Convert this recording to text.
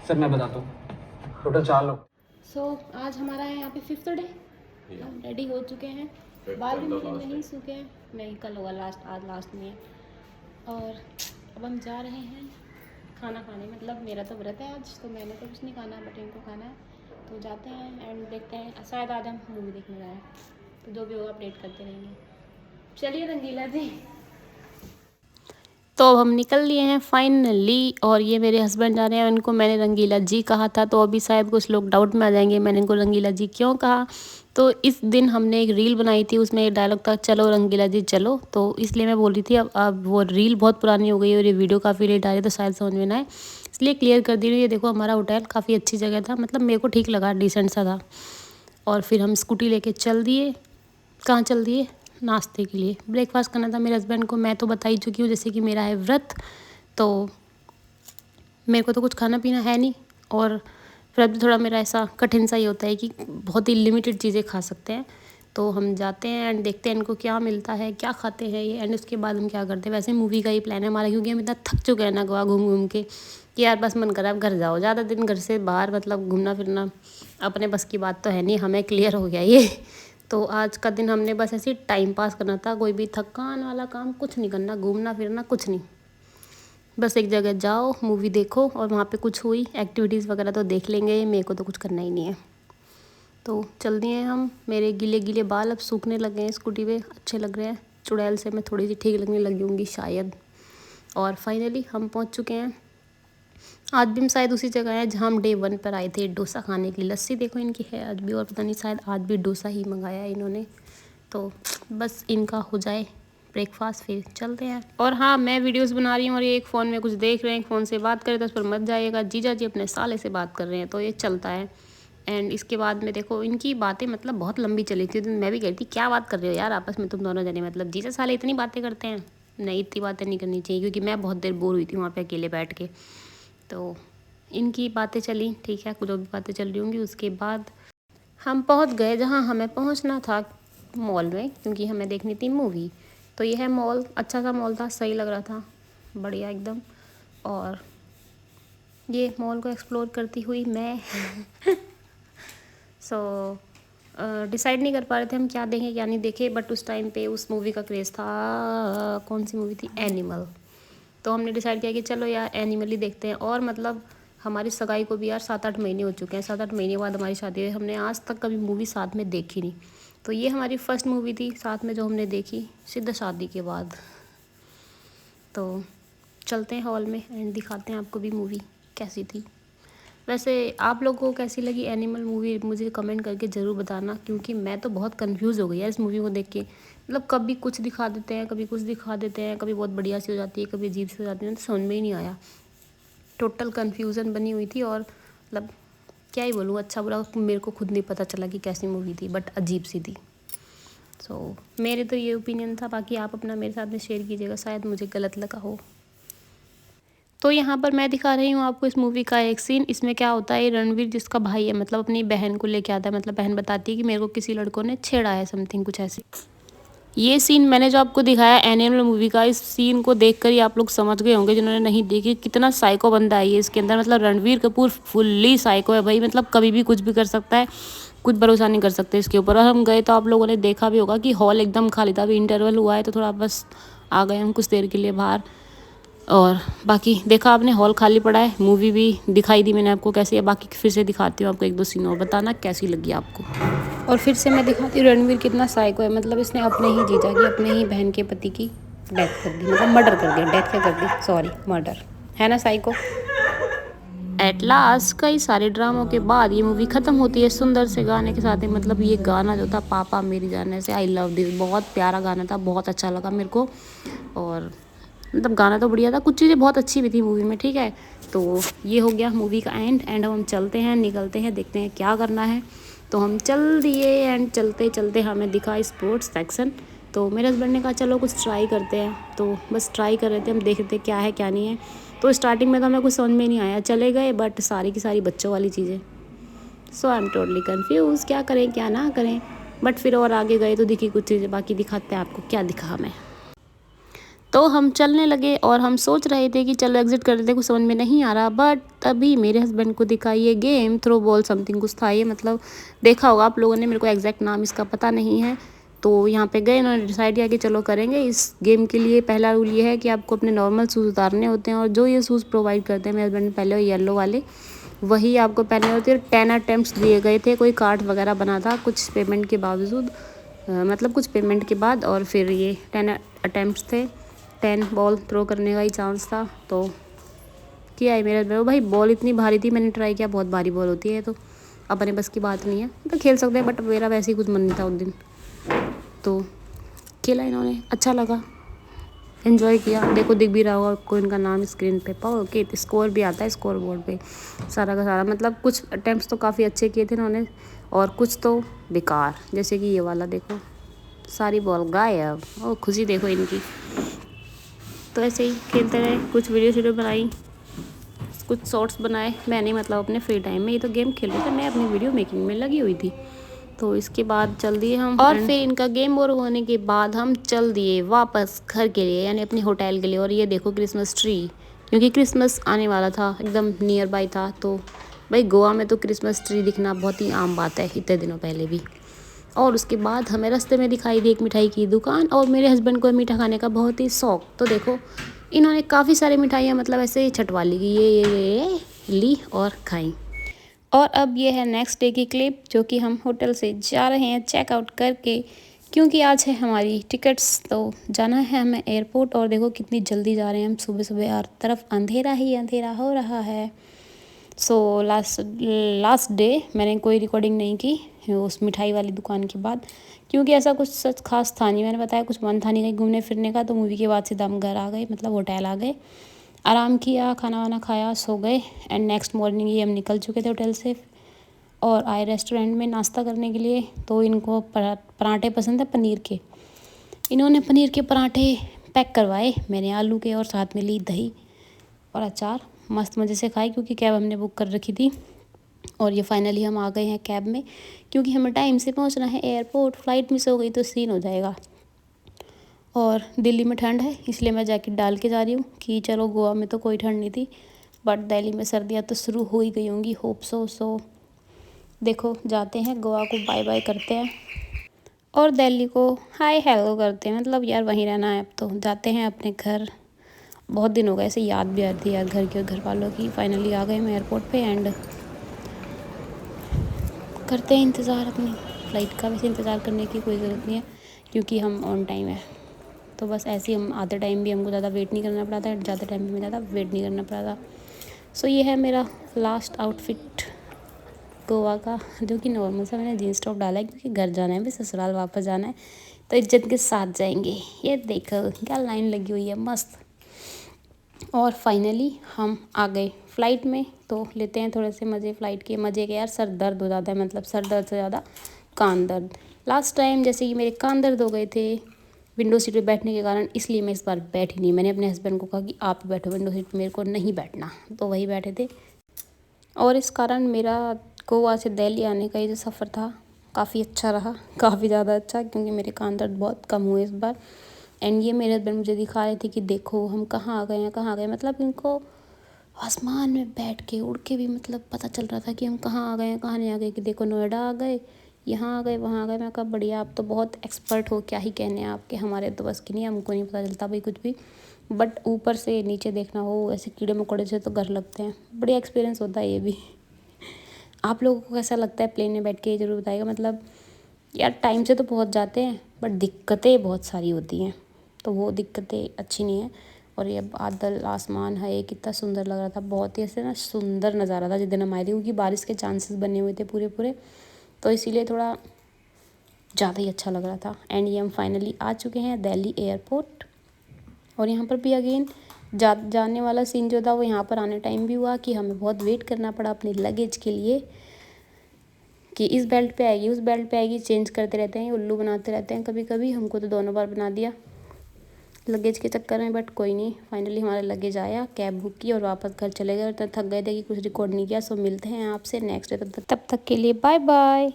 Sir मैं बताता हूँ, टोटल 4 लोग। सो आज हमारा है यहाँ पे 5th डे। हम रेडी हो चुके हैं, बाल भी मेरे नहीं सूखे हैं, नहीं कल होगा लास्ट, आज लास्ट नहीं है। और अब हम जा रहे हैं खाना खाने, मतलब मेरा तो व्रत है आज, तो मैंने तो कुछ नहीं खाना, बट इनको खाना है। तो जाते हैं एंड देखते हैं, शायद आज हम मूवी देखने जाएँ, तो जो भी होगा अपडेट करते रहेंगे। चलिए रंगीला जी। तो अब हम निकल लिए हैं फाइनली, और ये मेरे हस्बैंड जा रहे हैं, उनको मैंने रंगीला जी कहा था, तो अभी शायद कुछ लोग डाउट में आ जाएंगे मैंने इनको रंगीला जी क्यों कहा। तो इस दिन हमने एक रील बनाई थी, उसमें एक डायलॉग था, चलो रंगीला जी चलो, तो इसलिए मैं बोल रही थी। अब वो रील बहुत पुरानी हो गई है और ये वीडियो काफ़ी लेट आ रही है, तो शायद समझ में ना आए, इसलिए क्लियर कर दी रही है। देखो हमारा होटल काफ़ी अच्छी जगह था, मतलब मेरे को ठीक लगा, डिसेंट सा था। और फिर हम स्कूटी लेके चल दिए। कहाँ चल दिए? नाश्ते के लिए, ब्रेकफास्ट करना था मेरे हस्बैंड को। मैं तो बता ही चुकी हूँ, जैसे कि मेरा है व्रत, तो मेरे को तो कुछ खाना पीना है नहीं। और व्रत भी थोड़ा मेरा ऐसा कठिन सा ही होता है कि बहुत ही लिमिटेड चीज़ें खा सकते हैं। तो हम जाते हैं एंड देखते हैं इनको क्या मिलता है, क्या खाते हैं ये, एंड उसके बाद हम क्या करते हैं। वैसे मूवी का ही प्लान है हमारा, क्योंकि हम इतना थक चुके हैं ना गोवा घूम घूम के, कि यार बस मन करा अब घर जाओ। ज़्यादा दिन घर से बाहर मतलब घूमना फिरना अपने बस की बात तो है नहीं, हमें क्लियर हो गया ये। तो आज का दिन हमने बस ऐसे टाइम पास करना था, कोई भी थकान वाला काम कुछ नहीं करना, घूमना फिरना कुछ नहीं। बस एक जगह जाओ, मूवी देखो, और वहाँ पे कुछ हुई एक्टिविटीज़ वगैरह तो देख लेंगे, मेरे को तो कुछ करना ही नहीं है। तो चल दिए हम। मेरे गीले गीले बाल अब सूखने लगे हैं, स्कूटी पे अच्छे लग रहे हैं, चुड़ैल से मैं थोड़ी सी ठीक लगने लगी होंगी शायद। और फाइनली हम पहुँच चुके हैं। आज भी हम शायद उसी जगह हैं जहाँ हम डे 1 पर आए थे डोसा खाने के लिए। लस्सी देखो इनकी है आज भी, और पता नहीं शायद आज भी डोसा ही मंगाया है इन्होंने। तो बस इनका हो जाए ब्रेकफास्ट, फिर चलते हैं। और हाँ, मैं वीडियोस बना रही हूँ और ये एक फ़ोन में कुछ देख रहे हैं, फ़ोन से बात करें तो उस पर मत जाइएगा। जीजा जी अपने साले से बात कर रहे हैं, तो ये चलता है। एंड इसके बाद में देखो इनकी बातें मतलब बहुत लंबी चली थी, तो मैं भी कह रही थी क्या बात कर रहे हो यार आपस में तुम दोनों जने, मतलब जीजा साले इतनी बातें करते हैं। नहीं, इतनी बातें नहीं करनी चाहिए, क्योंकि मैं बहुत देर बोर हुई थी वहाँ पे अकेले बैठ के। तो इनकी बातें चली, ठीक है, कुछ जो भी बातें चल रही होंगी। उसके बाद हम पहुंच गए जहां हमें पहुंचना था, मॉल में, क्योंकि हमें देखनी थी मूवी। तो ये है मॉल, अच्छा सा मॉल था, सही लग रहा था, बढ़िया एकदम। और ये मॉल को एक्सप्लोर करती हुई मैं सो डिसाइड नहीं कर पा रहे थे हम क्या देखें क्या नहीं देखें, बट उस टाइम पे उस मूवी का क्रेज़ था। कौन सी मूवी थी? एनिमल। तो हमने डिसाइड किया कि चलो यार एनिमल ही देखते हैं। और मतलब हमारी सगाई को भी यार 7-8 महीने हो चुके हैं, 7-8 महीने बाद हमारी शादी हुई, हमने आज तक कभी मूवी साथ में देखी नहीं। तो ये हमारी फर्स्ट मूवी थी साथ में जो हमने देखी, सीधा शादी के बाद। तो चलते हैं हॉल में एंड दिखाते हैं आपको भी मूवी कैसी थी। वैसे आप लोगों को कैसी लगी एनिमल मूवी, मुझे कमेंट करके ज़रूर बताना, क्योंकि मैं तो बहुत कंफ्यूज हो गई है इस मूवी को देख के। मतलब कभी कुछ दिखा देते हैं, कभी कुछ दिखा देते हैं, कभी बहुत बढ़िया सी हो जाती है, कभी अजीब सी हो जाती है, तो समझ में ही नहीं आया। टोटल कन्फ्यूज़न बनी हुई थी, और मतलब क्या ही बोलूँ, अच्छा बुरा मेरे को खुद नहीं पता चला कि कैसी मूवी थी, बट अजीब सी थी। सो मेरे तो ये ओपिनियन था, बाकी आप अपना मेरे साथ में शेयर कीजिएगा, शायद मुझे गलत लगा हो। तो यहाँ पर मैं दिखा रही हूँ आपको इस मूवी का एक सीन। इसमें क्या होता है, रणवीर जिसका भाई है, मतलब अपनी बहन को लेके आता है, मतलब बहन बताती है कि मेरे को किसी लड़कों ने छेड़ा है, समथिंग कुछ ऐसे। ये सीन मैंने जो आपको दिखाया एनिमल मूवी का, इस सीन को देखकर ही आप लोग समझ गए होंगे जिन्होंने नहीं देखी, कितना साइको बंदा है ये इसके अंदर। मतलब रणवीर कपूर फुल्ली साइको है भाई, मतलब कभी भी कुछ भी कर सकता है, कुछ भरोसा नहीं कर सकते इसके ऊपर। और हम गए तो आप लोगों ने देखा भी होगा कि हॉल एकदम खाली था, अभी इंटरवल हुआ है तो थोड़ा बस आ गए हम कुछ देर के लिए बाहर। और बाकी देखा आपने, हॉल खाली पड़ा है, मूवी भी दिखाई दी मैंने आपको कैसी है। बाकी फिर से दिखाती हूँ आपको 1-2 सीन और, बताना कैसी लगी आपको। और फिर से मैं दिखाती हूँ रणवीर कितना साइको है, मतलब इसने अपने ही जीजा की, अपने ही बहन के पति की डेथ कर दी, मतलब मर्डर कर दिया, डेथ क्या कर दी, सॉरी मर्डर, है ना साइको। एट लास्ट कई सारे ड्रामों के बाद ये मूवी ख़त्म होती है सुंदर से गाने के साथ ही। मतलब ये गाना जो था पापा मेरी जान से, आई लव दिस, बहुत प्यारा गाना था, बहुत अच्छा लगा मेरे को। और मतलब गाना तो बढ़िया था, कुछ चीज़ें बहुत अच्छी भी थी मूवी में, ठीक है। तो ये हो गया मूवी का एंड हम चलते हैं, निकलते हैं, देखते हैं क्या करना है। तो हम चल दिए एंड चलते चलते हमें दिखा स्पोर्ट्स सेक्शन। तो मेरे हस्बैंड ने कहा चलो कुछ ट्राई करते हैं, तो बस ट्राई कर रहे थे हम, देखते क्या है क्या नहीं है। तो स्टार्टिंग में तो हमें कुछ समझ में नहीं आया, चले गए, बट सारी की सारी बच्चों वाली चीज़ें। सो आई एम टोटली कन्फ्यूज़, क्या करें क्या ना करें। बट फिर और आगे गए तो दिखी कुछ चीज़ें, बाकी दिखाते हैं आपको क्या दिखा हमें। तो हम चलने लगे और हम सोच रहे थे कि चलो एग्जिट कर देते, कुछ समझ में नहीं आ रहा। बट तभी मेरे हस्बैंड को दिखा ये गेम थ्रो बॉल समथिंग कुछ था ये, मतलब देखा होगा आप लोगों ने, मेरे को एग्जैक्ट नाम इसका पता नहीं है। तो यहाँ पे गए, उन्होंने डिसाइड किया कि चलो करेंगे। इस गेम के लिए पहला रूल ये है कि आपको अपने नॉर्मल शूज़ उतारने होते हैं, और जो ये शूज़ प्रोवाइड करते हैं मेरे हस्बैंड ने पहले येलो वाले, वही आपको पहनने होते हैं। 10 अटैम्प्ट्स दिए गए थे, कोई कार्ड वगैरह बना था कुछ पेमेंट के बावजूद, मतलब कुछ पेमेंट के बाद, और फिर ये 10 अटैम्प्ट्स थे, 10 बॉल थ्रो करने का ही चांस था। तो किया है मेरे हस्बैंड। भाई बॉल इतनी भारी थी, मैंने ट्राई किया, बहुत भारी बॉल होती है, तो अपने बस की बात नहीं है, तो खेल सकते हैं, बट मेरा वैसे ही कुछ मन नहीं था उस दिन, तो खेला इन्होंने, अच्छा लगा, एंजॉय किया। देखो दिख भी रहा होगा आपको इनका नाम स्क्रीन पे, ओके। स्कोर भी आता है स्कोर बोर्ड पे सारा का सारा, मतलब कुछ अटैम्प्ट्स तो काफ़ी अच्छे किए थे इन्होंने, और कुछ तो बेकार, जैसे कि ये वाला देखो, सारी बॉल गायब। ओ खुशी देखो इनकी। तो ऐसे ही खेलते रहे, कुछ वीडियो बनाई, कुछ शॉर्ट्स बनाए मैंने, मतलब अपने फ्री टाइम में। ये तो गेम खेल रहे थे, मैं अपनी वीडियो मेकिंग में लगी हुई थी। तो इसके बाद चल दिए हम, और फिर इनका गेम ओवर होने के बाद हम चल दिए वापस घर के लिए, यानी अपने होटल के लिए। और ये देखो क्रिसमस ट्री, क्योंकि क्रिसमस आने वाला था, एकदम नियर बाय था। तो भाई गोवा में तो क्रिसमस ट्री दिखना बहुत ही आम बात है, इतने दिनों पहले भी। और उसके बाद हमें रास्ते में दिखाई दी एक मिठाई की दुकान, और मेरे हस्बैंड को मीठा खाने का बहुत ही शौक। तो देखो इन्होंने काफ़ी सारी मिठाइयाँ, मतलब ऐसे छटवा ली कि ये ली और खाई। और अब ये है नेक्स्ट डे की क्लिप, जो कि हम होटल से जा रहे हैं चेकआउट करके, क्योंकि आज है हमारी टिकट्स। तो जाना है हमें एयरपोर्ट, और देखो कितनी जल्दी जा रहे हैं हम सुबह सुबह, और तरफ अंधेरा ही अंधेरा हो रहा है। सो लास्ट डे मैंने कोई रिकॉर्डिंग नहीं की उस मिठाई वाली दुकान के बाद, क्योंकि ऐसा कुछ सच खास था नहीं, मैंने बताया कुछ मन था नहीं कहीं घूमने फिरने का। तो मूवी के बाद सीधा हम घर आ गए, मतलब होटल आ गए, आराम किया, खाना वाना खाया, सो गए। एंड नेक्स्ट मॉर्निंग ही हम निकल चुके थे होटल से, और आए रेस्टोरेंट में नाश्ता करने के लिए। तो इनको पराठे पसंद है पनीर के, इन्होंने पनीर के पराठे पैक करवाए, मैंने आलू के, और साथ में ली दही और अचार। मस्त मज़े से खाई, क्योंकि कैब हमने बुक कर रखी थी। और ये फाइनली हम आ गए हैं कैब में, क्योंकि हमें टाइम से पहुंचना है एयरपोर्ट। फ्लाइट मिस हो गई तो सीन हो जाएगा। और दिल्ली में ठंड है, इसलिए मैं जैकेट डाल के जा रही हूँ, कि चलो गोवा में तो कोई ठंड नहीं थी, बट दिल्ली में सर्दियाँ तो शुरू हो ही गई होंगी, होप सो देखो जाते हैं, गोवा को बाय बाय करते हैं, और दिल्ली को हाय हेलो करते हैं। मतलब यार वहीं रहना है अब, तो जाते हैं अपने घर। बहुत दिन हो गए, ऐसे याद भी आती है यार घर के, घर वालों की। फाइनली आ गए हम एयरपोर्ट पे, एंड करते हैं इंतज़ार अपनी फ़्लाइट का। वैसे इंतज़ार करने की कोई ज़रूरत नहीं है, क्योंकि हम ऑन टाइम है। तो बस ऐसे ही हम आते टाइम भी हमको ज़्यादा वेट नहीं करना पड़ा था, ज़्यादा टाइम भी हमें ज़्यादा वेट नहीं करना पड़ा था। सो ये है मेरा लास्ट आउटफिट गोवा का, जो कि नॉर्मल सा मैंने जीन्स टॉप डाला है, क्योंकि घर जाना है, भी ससुराल वापस जाना है, तो इज्जत के साथ जाएंगे। ये देखो क्या लाइन लगी हुई है मस्त। और फाइनली हम आ गए फ़्लाइट में। तो लेते हैं थोड़े से मज़े फ़्लाइट के। मज़े के यार सर दर्द हो जाता है, मतलब सर दर्द से ज़्यादा कान दर्द। लास्ट टाइम जैसे कि मेरे कान दर्द हो गए थे विंडो सीट पे बैठने के कारण, इसलिए मैं इस बार बैठी नहीं। मैंने अपने हस्बैंड को कहा कि आप ही बैठो विंडो सीट पे, मेरे को नहीं बैठना, तो वही बैठे थे। और इस कारण मेरा गोवा से दिल्ली आने का ये जो सफ़र था काफ़ी अच्छा रहा, काफ़ी ज़्यादा अच्छा, क्योंकि मेरे कान दर्द बहुत कम हुए इस बार। एंड ये मेरे हस्बैंड मुझे दिखा रहे थे कि देखो हम कहाँ आ गए हैं, कहाँ आ गए। मतलब इनको आसमान में बैठ के उड़ के भी मतलब पता चल रहा था कि हम कहाँ आ गए हैं, कहाँ नहीं आ गए। कि देखो नोएडा आ गए, यहाँ आ गए, वहाँ आ गए। मैं कहा बढ़िया, आप तो बहुत एक्सपर्ट हो, क्या ही कहने हैं आपके, हमारे तो बस की नहीं, हमको नहीं पता चलता भाई कुछ भी। बट ऊपर से नीचे देखना हो ऐसे कीड़े मकोड़े से तो घर लगते हैं, बढ़िया एक्सपीरियंस होता है ये भी। आप लोगों को कैसा लगता है प्लेन में बैठ के, ये ज़रूर बताइएगा। मतलब यार टाइम से तो पहुंच जाते हैं, बट दिक्कतें बहुत सारी होती हैं, तो वो दिक्कतें अच्छी नहीं है। और ये बादल आसमान है, कितना सुंदर लग रहा था, बहुत ही ऐसे ना सुंदर नज़ारा था जिस दिन हम आए थे, क्योंकि बारिश के चांसेस बने हुए थे पूरे पूरे, तो इसीलिए थोड़ा ज़्यादा ही अच्छा लग रहा था। एंड ये हम फाइनली आ चुके हैं दिल्ली एयरपोर्ट। और यहाँ पर भी अगेन जाने वाला सीन जो था वो यहाँ पर आने टाइम भी हुआ, कि हमें बहुत वेट करना पड़ा अपने लगेज के लिए, कि इस बेल्ट पे आएगी, उस बेल्ट पे आएगी, चेंज करते रहते हैं, उल्लू बनाते रहते हैं कभी कभी। हमको तो दोनों बार बना दिया लगेज के चक्कर में, बट कोई नहीं, फाइनली हमारा लगेज आया, कैब बुक की और वापस घर चले गए। और थक गए थे कि कुछ रिकॉर्ड नहीं किया। सो मिलते हैं आपसे नेक्स्ट डे, तब तक के लिए बाय बाय।